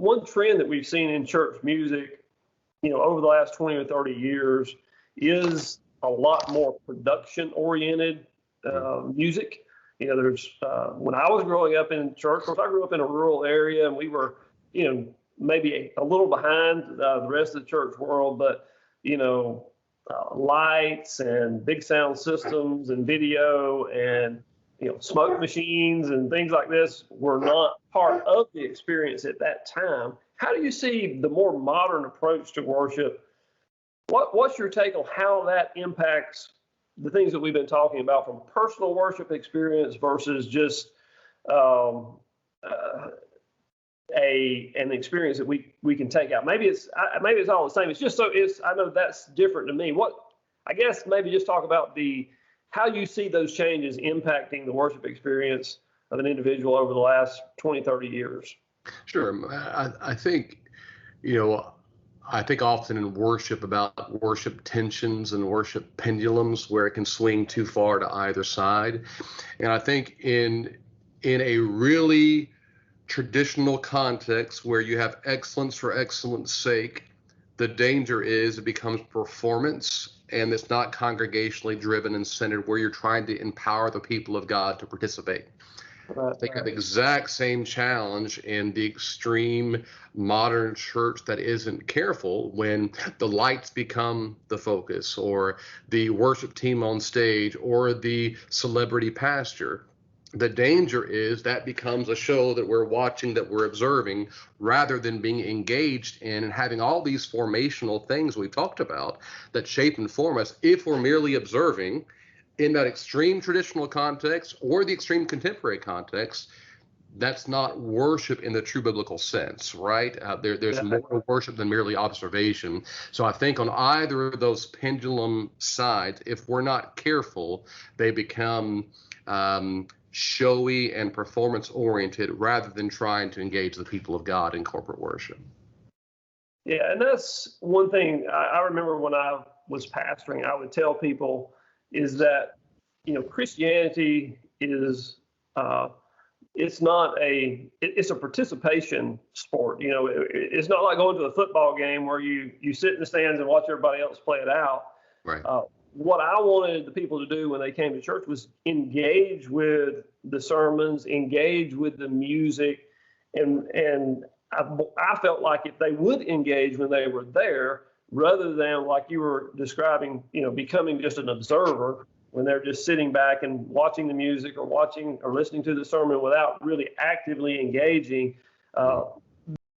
one trend that we've seen in church music, over the last 20 or 30 years is a lot more production oriented music. There's when I was growing up in church, of course, I grew up in a rural area, and we were, maybe a little behind the rest of the church world, but lights and big sound systems and video and smoke machines and things like this were not part of the experience at that time. How do you see the more modern approach to worship? What's your take on how that impacts the things that we've been talking about from personal worship experience versus just an experience that we can take out? Maybe it's all the same. It's just I know that's different to me. I guess maybe just talk about how you see those changes impacting the worship experience of an individual over the last 20, 30 years. Sure. I think, I think often in worship about worship tensions and worship pendulums where it can swing too far to either side. And I think in a really traditional context where you have excellence for excellence sake, the danger is it becomes performance, and it's not congregationally driven and centered where you're trying to empower the people of God to participate. I think the exact same challenge in the extreme modern church that isn't careful when the lights become the focus, or the worship team on stage, or the celebrity pastor. The danger is that becomes a show that we're watching, that we're observing, rather than being engaged in and having all these formational things we talked about that shape and form us. If we're merely observing in that extreme traditional context or the extreme contemporary context, that's not worship in the true biblical sense, right? There's more worship than merely observation. So I think on either of those pendulum sides, if we're not careful, they become showy and performance oriented rather than trying to engage the people of God in corporate worship. Yeah, and that's one thing I remember when I was pastoring, I would tell people is that, Christianity is, it's a participation sport. It's not like going to a football game where you sit in the stands and watch everybody else play it out. Right. What I wanted the people to do when they came to church was engage with the sermons, engage with the music, and I felt like if they would engage when they were there, rather than like you were describing, becoming just an observer when they're just sitting back and watching the music or watching or listening to the sermon without really actively engaging.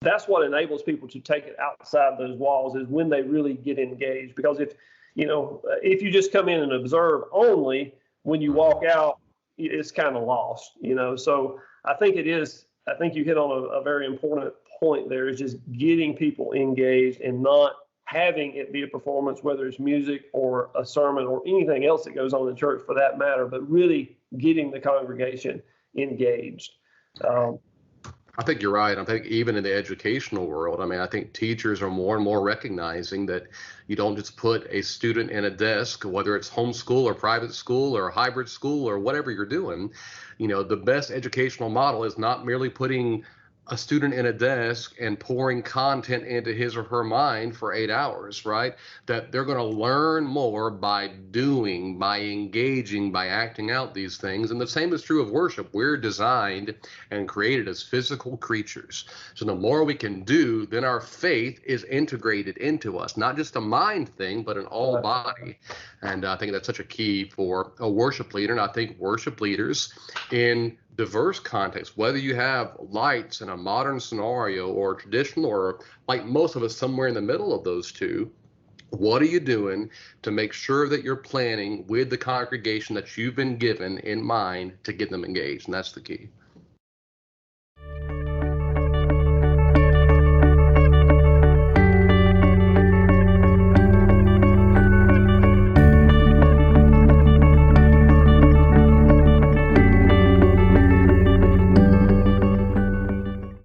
That's what enables people to take it outside those walls, is when they really get engaged. Because if you just come in and observe only, when you walk out, it's kind of lost, So I think you hit on a very important point there, is just getting people engaged and not having it be a performance, whether it's music or a sermon or anything else that goes on in church for that matter, but really getting the congregation engaged. I think you're right. I think even in the educational world, I think teachers are more and more recognizing that you don't just put a student in a desk, whether it's homeschool or private school or hybrid school or whatever you're doing. The best educational model is not merely putting a student in a desk and pouring content into his or her mind for 8 hours, right? That they're going to learn more by doing, by engaging, by acting out these things. And the same is true of worship. We're designed and created as physical creatures. So the more we can do, then our faith is integrated into us, not just a mind thing, but an all body. And I think that's such a key for a worship leader. And I think worship leaders in diverse context, whether you have lights in a modern scenario or traditional, or like most of us somewhere in the middle of those two, what are you doing to make sure that you're planning with the congregation that you've been given in mind to get them engaged? And that's the key.